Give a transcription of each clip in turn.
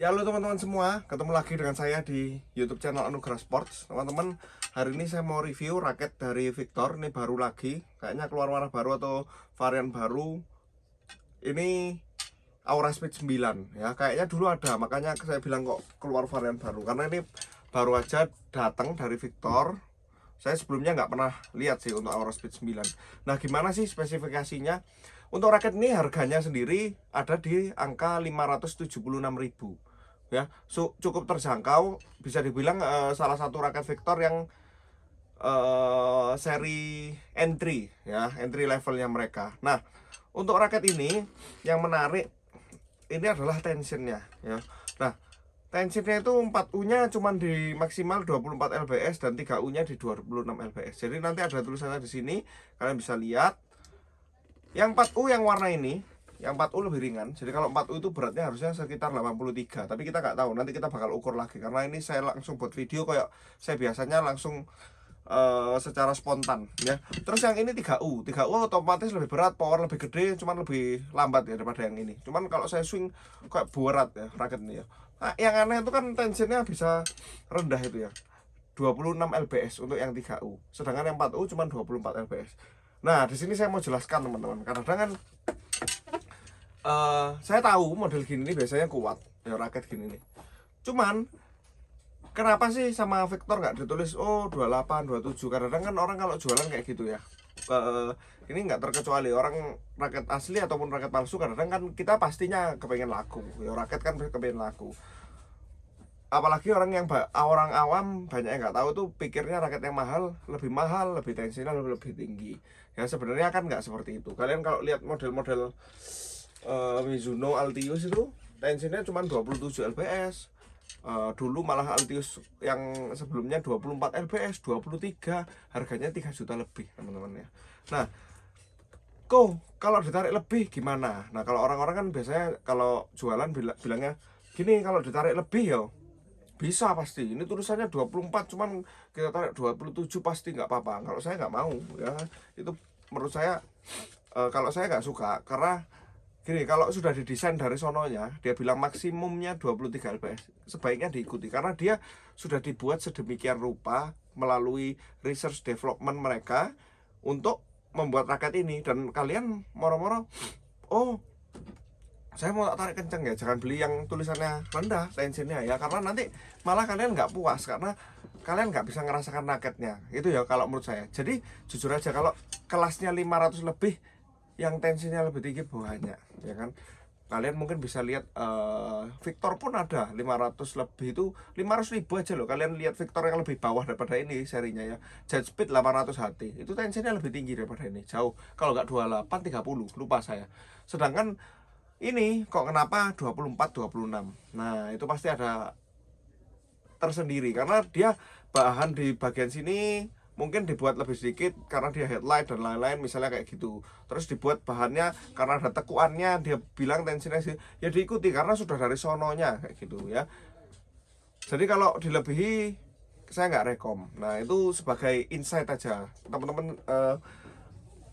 Ya halo teman-teman semua, ketemu lagi dengan saya di YouTube channel Anugerah Sports. Teman-teman, hari ini saya mau review raket dari Victor. Ini baru lagi, kayaknya keluar warna baru atau varian baru. Ini Aura Speed 9 ya. Kayaknya dulu ada, makanya saya bilang kok keluar varian baru. Karena ini baru aja datang dari Victor. Saya sebelumnya nggak pernah lihat sih untuk Aura Speed 9. Nah, gimana sih spesifikasinya? Untuk raket ini harganya sendiri ada di angka 576.000 ya, cukup terjangkau, bisa dibilang salah satu raket Victor yang seri entry ya, entry levelnya mereka. Nah, untuk raket ini yang menarik ini adalah tensionnya ya. Nah, tensionnya itu 4U nya cuman di maksimal 24 lbs dan 3U nya di 26 lbs. Jadi nanti ada tulisannya di sini, kalian bisa lihat. Yang 4U yang warna ini, yang 4U lebih ringan. Jadi kalau 4U itu beratnya harusnya sekitar 83. Tapi kita nggak tahu, nanti kita bakal ukur lagi. Karena ini saya langsung buat video kayak saya biasanya langsung secara spontan ya. Terus yang ini 3U. 3U otomatis lebih berat, power lebih gede, cuman lebih lambat ya daripada yang ini. Cuman kalau saya swing kayak berat ya raket ini ya. Nah, yang aneh itu kan tensionnya bisa rendah itu ya. 26 lbs untuk yang 3U. Sedangkan yang 4U cuma 24 lbs. Nah, di sini saya mau jelaskan teman-teman. Kadang-kadang kan saya tahu model gini nih biasanya kuat ya, raket gini nih. Cuman kenapa sih sama Victor nggak ditulis 28, 27? Kadang-kadang kan orang kalau jualan kayak gitu ya. Ini nggak terkecuali orang raket asli ataupun raket palsu. Kadang-kadang kan kita pastinya kepengen laku ya, raket kan kepengen laku. Apalagi orang awam banyak yang nggak tahu tuh pikirnya raket yang mahal, lebih tensinya lebih tinggi. Ya sebenarnya kan nggak seperti itu. Kalian kalau lihat model-model Mizuno Altius itu tensinya cuma 27 lbs. Dulu malah Altius yang sebelumnya 24 lbs, 23, harganya 3 juta lebih teman-teman ya. Nah, kok kalau ditarik lebih gimana? Nah, kalau orang-orang kan biasanya kalau jualan bilangnya gini, kalau ditarik lebih ya bisa pasti. Ini tulisannya 24, cuman kita tarik 27 pasti nggak apa-apa. Kalau saya nggak mau ya. Itu menurut saya kalau saya nggak suka karena gini, kalau sudah didesain dari sononya, dia bilang maksimumnya 23 lbs, sebaiknya diikuti karena dia sudah dibuat sedemikian rupa melalui research development mereka untuk membuat raket ini. Dan kalian moro-moro, oh saya mau tak tarik kenceng ya, jangan beli yang tulisannya rendah tensionnya ya, karena nanti malah kalian nggak puas karena kalian nggak bisa ngerasakan raketnya itu ya kalau menurut saya. Jadi jujur aja kalau kelasnya 500 lebih yang tensinya lebih tinggi banyak ya kan. Kalian mungkin bisa lihat Victor pun ada 500 lebih, itu 500.000 aja loh. Kalian lihat Victor yang lebih bawah daripada ini serinya ya, Jet Speed 800 HT, itu tensinya lebih tinggi daripada ini jauh. Kalau nggak 28, 30 lupa saya. Sedangkan ini kok kenapa 24, 26? Nah, itu pasti ada tersendiri karena dia bahan di bagian sini mungkin dibuat lebih sedikit karena dia headlight dan lain-lain misalnya kayak gitu. Terus dibuat bahannya karena ada tekuannya, dia bilang tensinya sih ya diikuti karena sudah dari sononya kayak gitu ya. Jadi kalau dilebihi saya nggak rekom. Nah, itu sebagai insight aja teman-teman.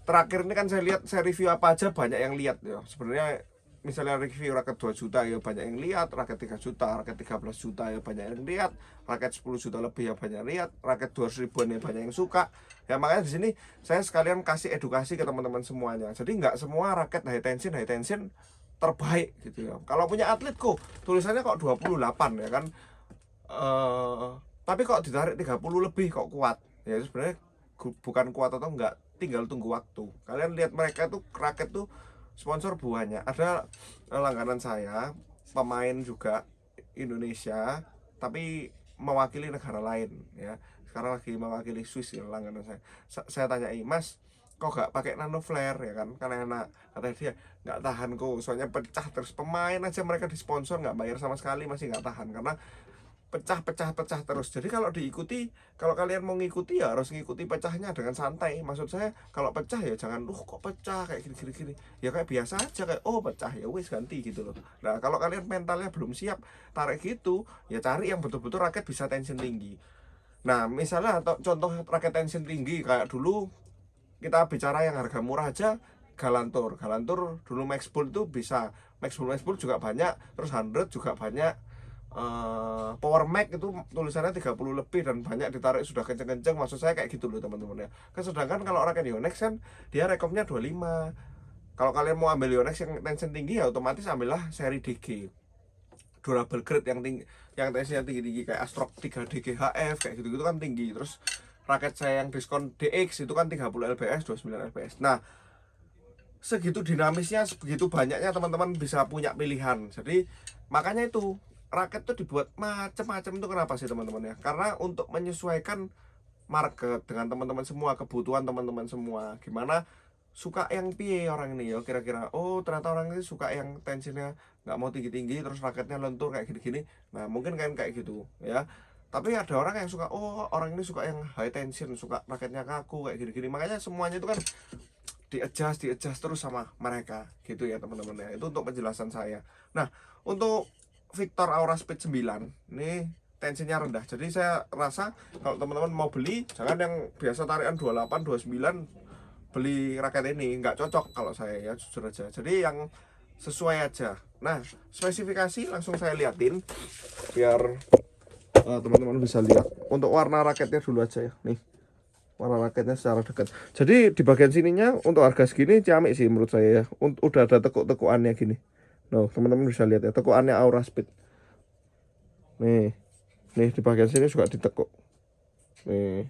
Terakhir ini kan saya lihat, saya review apa aja banyak yang lihat ya. Sebenarnya misalnya review raket 2 juta ya banyak yang lihat, raket 3 juta, raket 13 juta ya banyak yang lihat, raket 10 juta lebih ya banyak yang lihat, raket 200 ribuan ya banyak yang suka. Ya makanya di sini saya sekalian kasih edukasi ke teman-teman semuanya. Jadi nggak semua raket high tension terbaik gitu ya. Kalau punya atlet kok tulisannya kok 28 ya kan. eh tapi kok ditarik 30 lebih kok kuat. Ya sebenarnya bukan kuat atau enggak, tinggal tunggu waktu. Kalian lihat mereka tuh raket tuh sponsor buahnya. Ada langganan saya, pemain juga Indonesia, tapi mewakili negara lain ya. Sekarang lagi mewakili Swiss ya langganan saya. Saya tanyai, Mas, kok gak pakai nano flare ya kan? Karena enak. Kata dia, nggak tahan kok, soalnya pecah terus. Pemain aja mereka disponsor nggak bayar sama sekali masih nggak tahan karena pecah terus. Jadi kalau diikuti, kalau kalian mau ngikuti ya harus ngikuti pecahnya dengan santai. Maksud saya kalau pecah ya jangan kok pecah kayak gini. Ya kayak biasa aja, kayak pecah ya wis ganti gitu loh. Nah, kalau kalian mentalnya belum siap tarik gitu, ya cari yang betul-betul raket bisa tension tinggi. Nah, misalnya atau contoh raket tension tinggi kayak dulu kita bicara yang harga murah aja, Galantur dulu Max Bull itu bisa, Max Bull juga banyak, terus 100 juga banyak. Power Mac itu tulisannya 30 lebih dan banyak ditarik sudah kenceng-kenceng, maksud saya kayak gitu loh teman-teman ya. Sedangkan kalau raket Yonex kan dia rekomnya 25. Kalau kalian mau ambil Yonex yang tension tinggi ya otomatis ambillah seri DG durable grade yang tinggi, yang tensinya tinggi-tinggi kayak Astrock 3DG HF kayak gitu-gitu kan tinggi. Terus raket saya yang diskon DX itu kan 30 lbs 29 lbs. Nah, segitu dinamisnya, sebegitu banyaknya teman-teman bisa punya pilihan. Jadi makanya itu raket tuh dibuat macam-macam. Itu kenapa sih teman-teman ya? Karena untuk menyesuaikan market dengan teman-teman semua, kebutuhan teman-teman semua. Gimana suka yang piye orang ini ya kira-kira. Oh, ternyata orang ini suka yang tensinya nggak mau tinggi-tinggi terus raketnya lentur kayak gini-gini. Nah, mungkin kan kayak gitu ya. Tapi ada orang yang suka, oh orang ini suka yang high tension, suka raketnya kaku kayak gini-gini. Makanya semuanya itu kan di adjust terus sama mereka gitu ya teman-teman ya. Itu untuk penjelasan saya. Nah, untuk Victor Aura Speed 9 ini tensinya rendah. Jadi saya rasa kalau teman-teman mau beli jangan yang biasa tarikan 28, 29 beli raket ini, nggak cocok kalau saya ya jujur aja. Jadi yang sesuai aja. Nah, spesifikasi langsung saya liatin biar teman-teman bisa lihat. Untuk warna raketnya dulu aja ya. Nih warna raketnya secara dekat. Jadi di bagian sininya untuk harga segini ciamik sih menurut saya ya. Udah ada tekuk-tekukannya gini. Nah, teman-teman bisa lihat ya tekukannya Aura Speed. Nih di bagian sini juga ditekuk. Nih.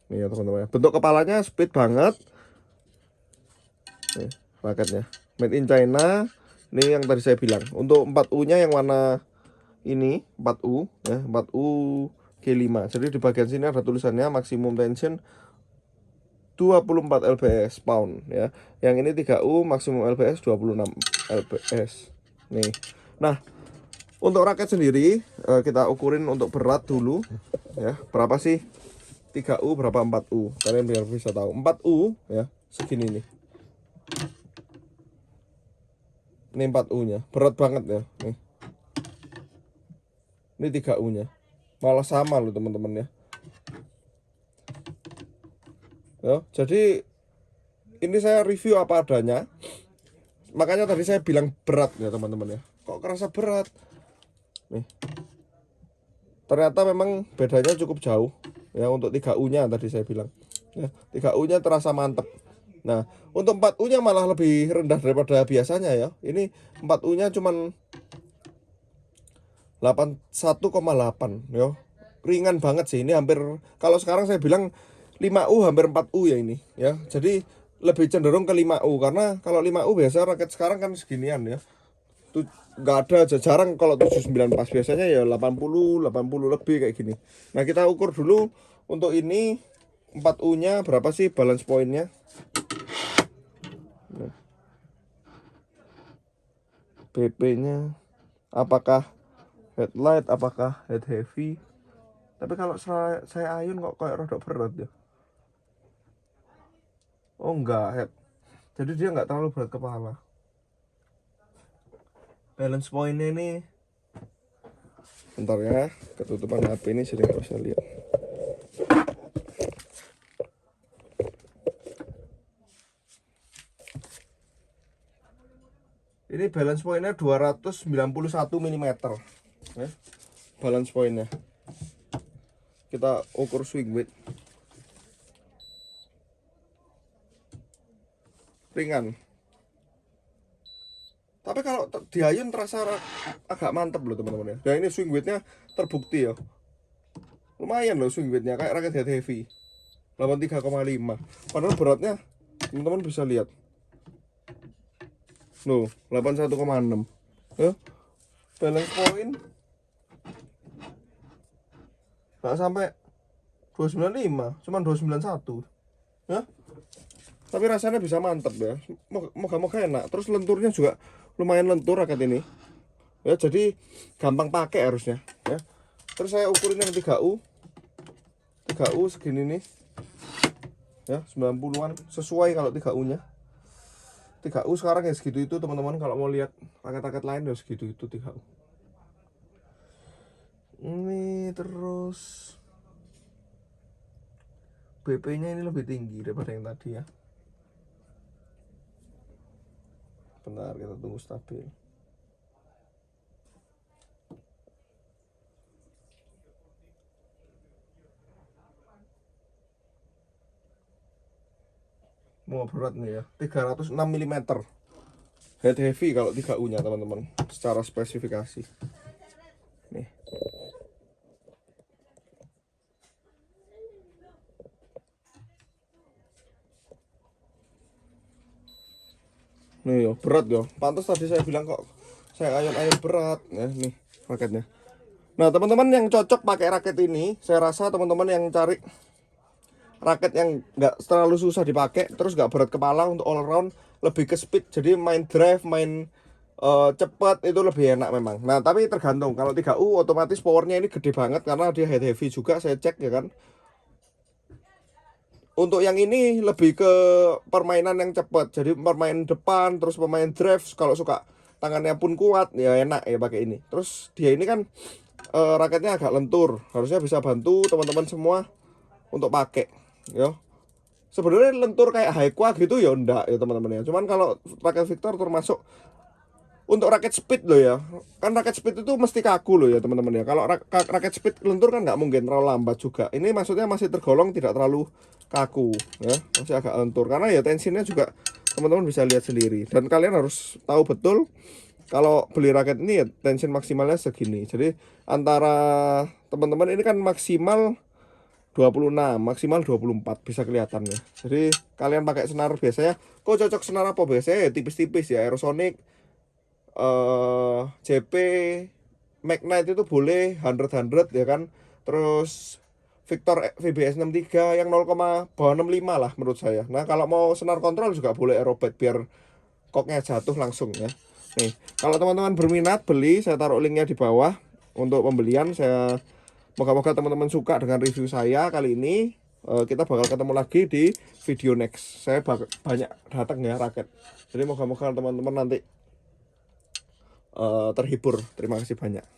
Nih ya teman-teman ya. Bentuk kepalanya speed banget. Nih, raketnya made in China. Ini yang tadi saya bilang. Untuk 4U-nya yang warna ini 4U ya, 4U G5. Jadi di bagian sini ada tulisannya maximum tension 24 lbs pound ya. Yang ini 3U maksimum lbs 26 lbs. Nih. Nah, untuk raket sendiri kita ukurin untuk berat dulu ya. Berapa sih 3U berapa 4U? Kalian biar bisa tahu. 4U ya, segini nih. Ini 4U-nya. Berat banget ya, nih. Ini 3U-nya. Malah sama loh teman-teman ya. Ya, jadi ini saya review apa adanya. Makanya tadi saya bilang berat ya teman-teman ya. Kok kerasa berat? Nih. Ternyata memang bedanya cukup jauh ya untuk 3U-nya tadi saya bilang. Ya, 3U-nya terasa mantep. Nah, untuk 4U-nya malah lebih rendah daripada biasanya ya. Ini 4U-nya cuman 81,8 ya. Ringan banget sih ini, hampir kalau sekarang saya bilang 5U hampir 4U ya ini ya. Jadi lebih cenderung ke 5U karena kalau 5U biasa raket sekarang kan seginian ya. Tuh nggak ada aja, jarang kalau 79 pas, biasanya ya 80 lebih kayak gini. Nah, kita ukur dulu untuk ini 4U-nya berapa sih balance point-nya. Nah, BP-nya apakah headlight, apakah head heavy. Tapi kalau saya ayun kok kayak rodok berat ya. Oh enggak, head. Jadi dia nggak terlalu berat kepala. Balance point ini, bentar ya, ketutupan HP ini jadi nggak bisa lihat. Ini balance pointnya 291 mm ya, balance pointnya. Kita ukur swing weight, ringan. Tapi kalau diayun terasa agak mantep loh teman-teman ya. Nah, ini swing weightnya terbukti ya. Lumayan loh swing weightnya kayak raket head heavy 83,5. Padahal beratnya teman-teman bisa lihat. Loh, 81,6. Ya. Balance point nggak sampai 295, cuman 291. Ya. Tapi rasanya bisa mantep ya. Moga-moga enak. Terus lenturnya juga lumayan lentur raket ini. Ya, jadi gampang pakai harusnya ya. Terus saya ukurin yang 3U. 3U segini nih. Ya, 90-an sesuai kalau 3U-nya. 3U sekarang ya segitu itu teman-teman. Kalau mau lihat raket-raket lain ya segitu itu 3U. Ini terus BP-nya ini lebih tinggi daripada yang tadi ya. Bentar, kita tunggu stabil. Mau berat nih ya, 306 mm. Head heavy kalau 3U nya teman-teman, secara spesifikasi. Nih. Nih yo, berat yo. Pantas tadi saya bilang kok saya ayun-ayun berat ya, nih raketnya. Nah, teman-teman yang cocok pakai raket ini, saya rasa teman-teman yang cari raket yang nggak terlalu susah dipakai, terus nggak berat kepala untuk all around, lebih ke speed. Jadi main drive, main cepat itu lebih enak memang. Nah, tapi tergantung. Kalau 3U otomatis powernya ini gede banget karena dia head heavy juga, saya cek ya kan. Untuk yang ini lebih ke permainan yang cepat. Jadi permain depan, terus pemain drive, kalau suka tangannya pun kuat ya enak ya pakai ini. Terus dia ini kan raketnya agak lentur, harusnya bisa bantu teman-teman semua untuk pakai ya. Sebenarnya lentur kayak Haikwa gitu ya enggak ya teman-teman ya. Cuman kalau raket Victor termasuk untuk raket speed loh ya. Kan raket speed itu mesti kaku loh ya teman-teman ya. Kalau raket speed lentur kan nggak mungkin terlalu lambat juga. Ini maksudnya masih tergolong tidak terlalu kaku ya, masih agak lentur karena ya tensinya juga teman-teman bisa lihat sendiri. Dan kalian harus tahu betul kalau beli raket ini ya tension maksimalnya segini. Jadi antara teman-teman ini kan maksimal 26, maksimal 24 bisa kelihatan ya. Jadi kalian pakai senar biasanya, kok cocok senar apa biasanya ya tipis-tipis ya, Aerosonic, JP, Magnite itu boleh 100 ya kan. Terus Victor VBS 63 yang 0,65 lah menurut saya. Nah, kalau mau senar kontrol juga boleh Aerobite biar koknya jatuh langsung ya. Nih, kalau teman-teman berminat beli, saya taruh linknya di bawah untuk pembelian. Saya moga-moga teman-teman suka dengan review saya kali ini. Kita bakal ketemu lagi di video next. Saya banyak datang ya raket. Jadi moga-moga teman-teman nanti terhibur. Terima kasih banyak.